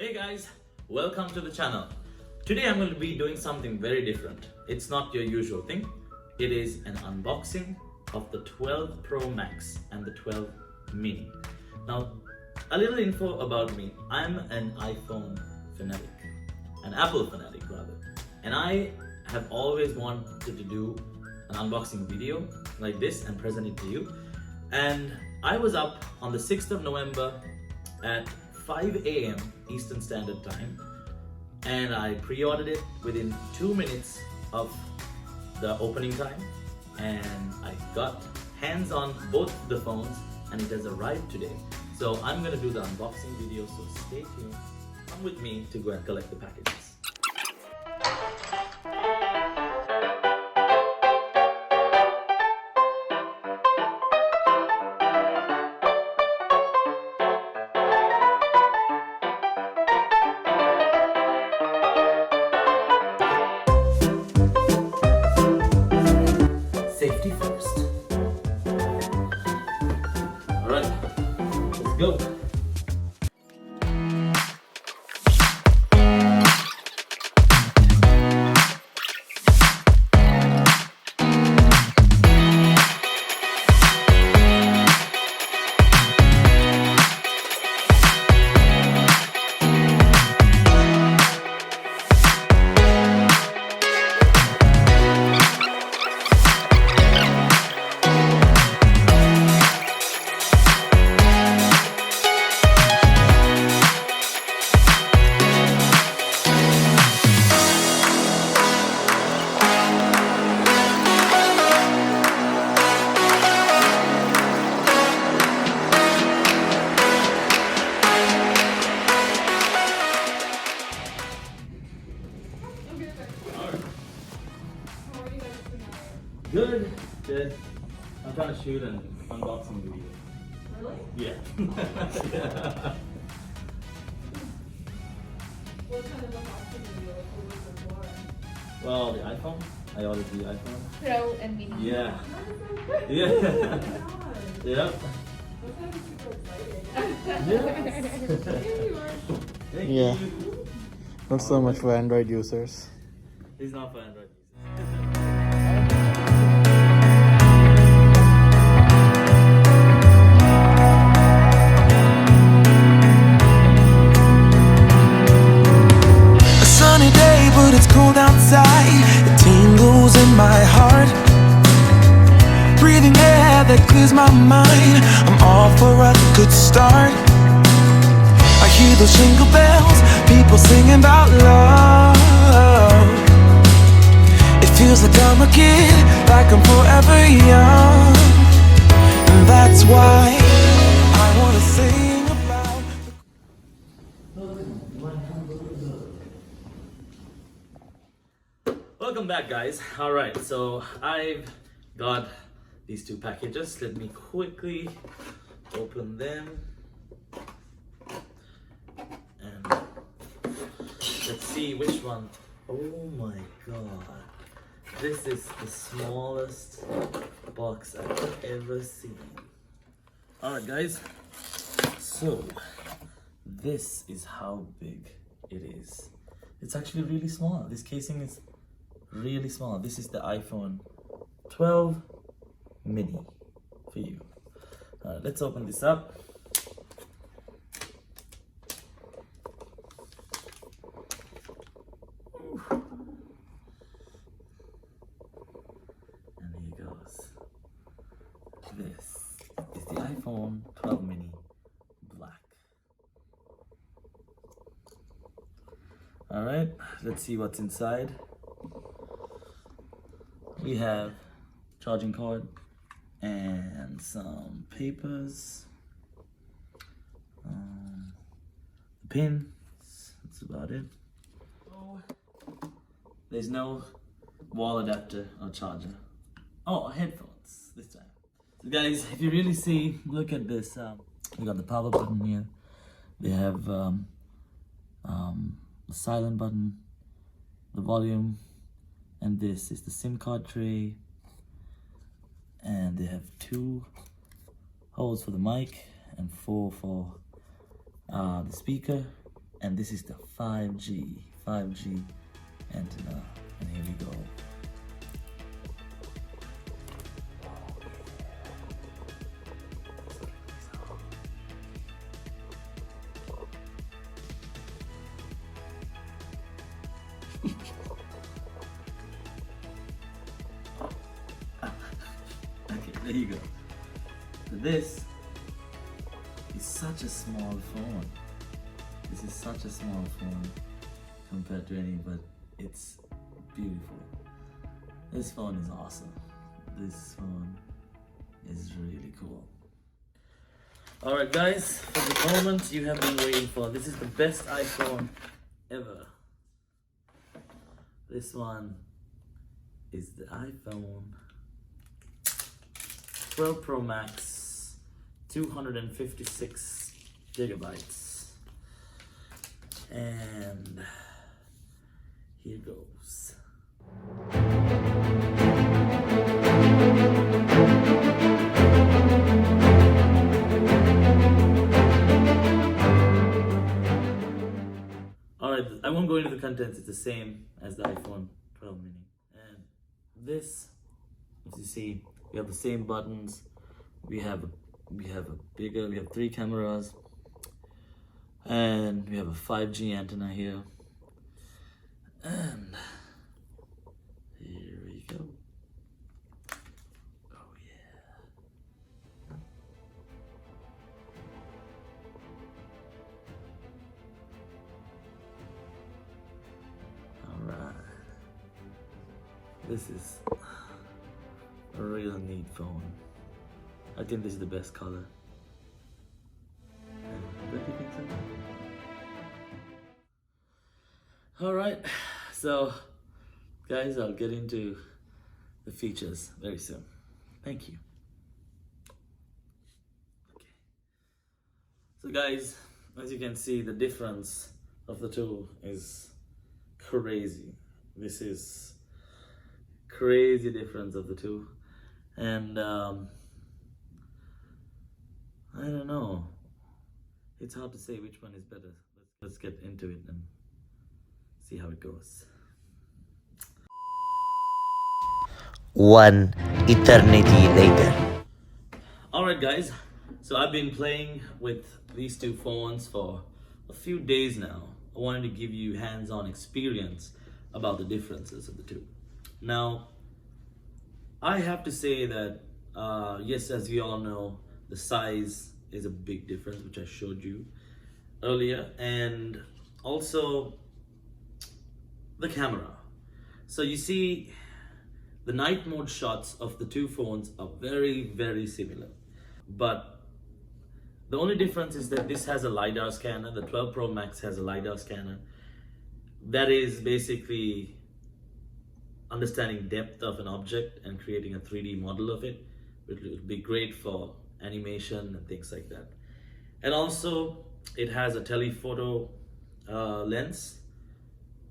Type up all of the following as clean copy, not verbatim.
Hey guys, welcome to the channel. Today I'm going to be doing something very different. It's not your usual thing. It is an unboxing of the 12 Pro Max and the 12 Mini. Now, a little info about me. I'm an iPhone fanatic, an Apple fanatic rather. And I have always wanted to do an unboxing video like this and present it to you. And I was up on the 6th of November at 5 a.m. Eastern Standard Time, and I pre-ordered it within 2 minutes of the opening time, and I got hands on both the phones and it has arrived today. So I'm gonna do the unboxing video, so stay tuned. Come with me to go and collect the packages. Safety first. Alright, let's go. Good. Good. I'm trying to shoot an unboxing video. Really? Yeah. Yeah. What kind of unboxing video was it for? Well, the iPhone. I ordered the iPhone. Pro and Mini. Yeah. That is so Yeah. Oh my god. Yep. That's gonna be super exciting. Yes. Here you are. Thank Yeah. you. Not so much for Android users. It's not for Android users. A sunny day, but it's cold outside. It tingles in my heart. Breathing air that clears my mind. I'm all for a good start. I hear those jingle bells, people singing about love. It feels like I'm a kid, like I'm forever young. And that's why I wanna sing about. Welcome back, guys. All right, so I've got these two packages. Let me quickly open them and let's see which one. Oh my god, this is the smallest box I've ever seen. All right, guys, so this is how big it is. It's actually really small. This casing is really small. This is the iPhone 12 Mini for you. Let's open this up. Ooh. And here goes. This is the iPhone 12 Mini Black. All right, let's see what's inside. We have charging cord and some papers, the pin. That's about it. There's no wall adapter or charger. Oh, headphones this time. So guys, if you really see, look at this. We got the power button here. They have the silent button, the volume, and this is the SIM card tray. And they have 2 holes for the mic and 4 for the speaker. And this is the 5G antenna. And here we go. Okay, there you go. So this is such a small phone. This is such a small phone compared to any, but it's beautiful. This phone is awesome. This phone is really cool. Alright guys, for the moment you have been waiting for, this is the best iPhone ever. This one is the iPhone 12 Pro Max, 256 gigabytes. And here goes. Alright, I won't go into the contents, it's the same as the iPhone 12 mini. And this, as you see, we have the same buttons. We have 3 cameras. And we have a 5G antenna here. And here we go. Oh yeah. Alright. This is a real neat phone. I think this is the best color. Don't you think so? Alright, so guys, I'll get into the features very soon. Thank you. Okay. So guys, as you can see, the difference of the two is crazy. This is crazy difference of the two. And I don't know. It's hard to say which one is better. Let's get into it and see how it goes. One eternity later. Alright guys, so I've been playing with these two phones for a few days now. I wanted to give you hands-on experience about the differences of the two. Now, I have to say that, yes, as we all know, the size is a big difference, which I showed you earlier, and also the camera. So you see, the night mode shots of the two phones are very, very similar, but the only difference is that this has a LiDAR scanner. The 12 Pro Max has a LiDAR scanner that is basically understanding depth of an object and creating a 3D model of it, which would be great for animation and things like that. And also it has a telephoto lens.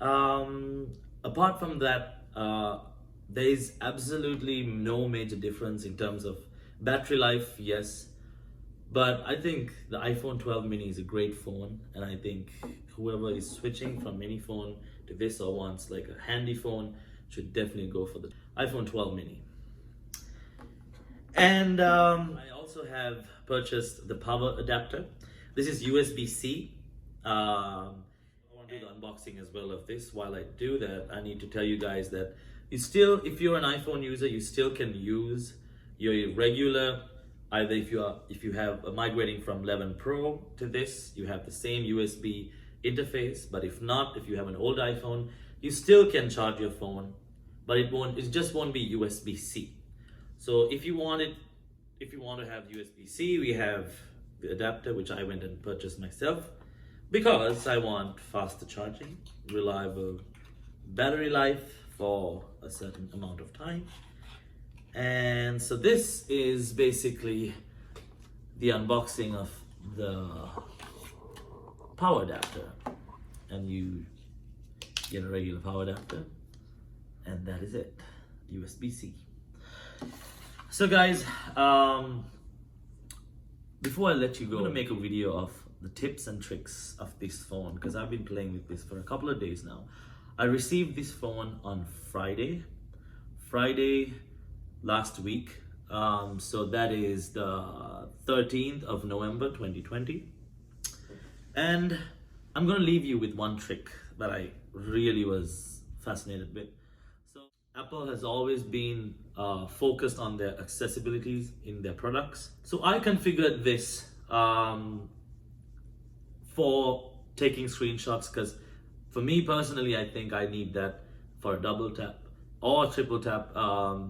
Apart from that, there is absolutely no major difference in terms of battery life, yes, but I think the iPhone 12 mini is a great phone, and I think whoever is switching from mini phone to this or wants like a handy phone should definitely go for the iPhone 12 mini. And I also have purchased the power adapter. This is USB-C. I want to do the unboxing as well of this. While I do that, I need to tell you guys that you still, if you're an iPhone user, you still can use your regular, either if you have migrating from 11 Pro to this, you have the same USB interface. But if not, if you have an old iPhone, you still can charge your phone, but it just won't be USB-C. So if you want to have USB-C, we have the adapter, which I went and purchased myself because I want faster charging, reliable battery life for a certain amount of time. And so this is basically the unboxing of the power adapter, and you get a regular power adapter, and that is it, USB-C. So guys, before I let you go, I'm gonna make a video of the tips and tricks of this phone because I've been playing with this for a couple of days now. I received this phone on Friday last week. So that is the 13th of November 2020. And I'm gonna leave you with one trick that I really was fascinated with. So Apple has always been focused on their accessibilities in their products. So I configured this for taking screenshots because for me personally, I think I need that for a double tap or triple tap.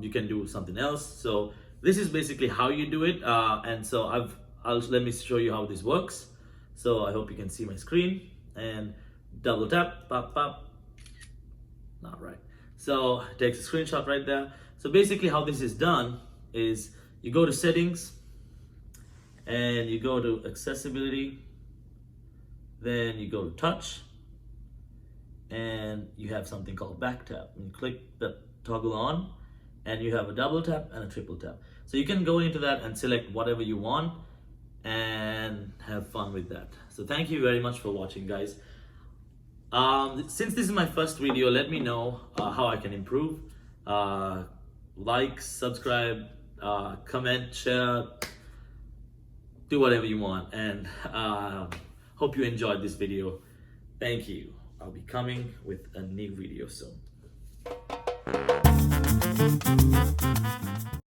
You can do something else. So this is basically how you do it. And so let me show you how this works. So I hope you can see my screen and double tap, pop, pop. Not right. So it takes a screenshot right there. So basically how this is done is you go to settings and you go to accessibility, then you go to touch, and you have something called back tap. And you click the toggle on and you have a double tap and a triple tap. So you can go into that and select whatever you want and have fun with that. So thank you very much for watching, guys. Since this is my first video, let me know how I can improve. Like, subscribe, comment, share, do whatever you want, and hope you enjoyed this video. Thank you. I'll be coming with a new video soon.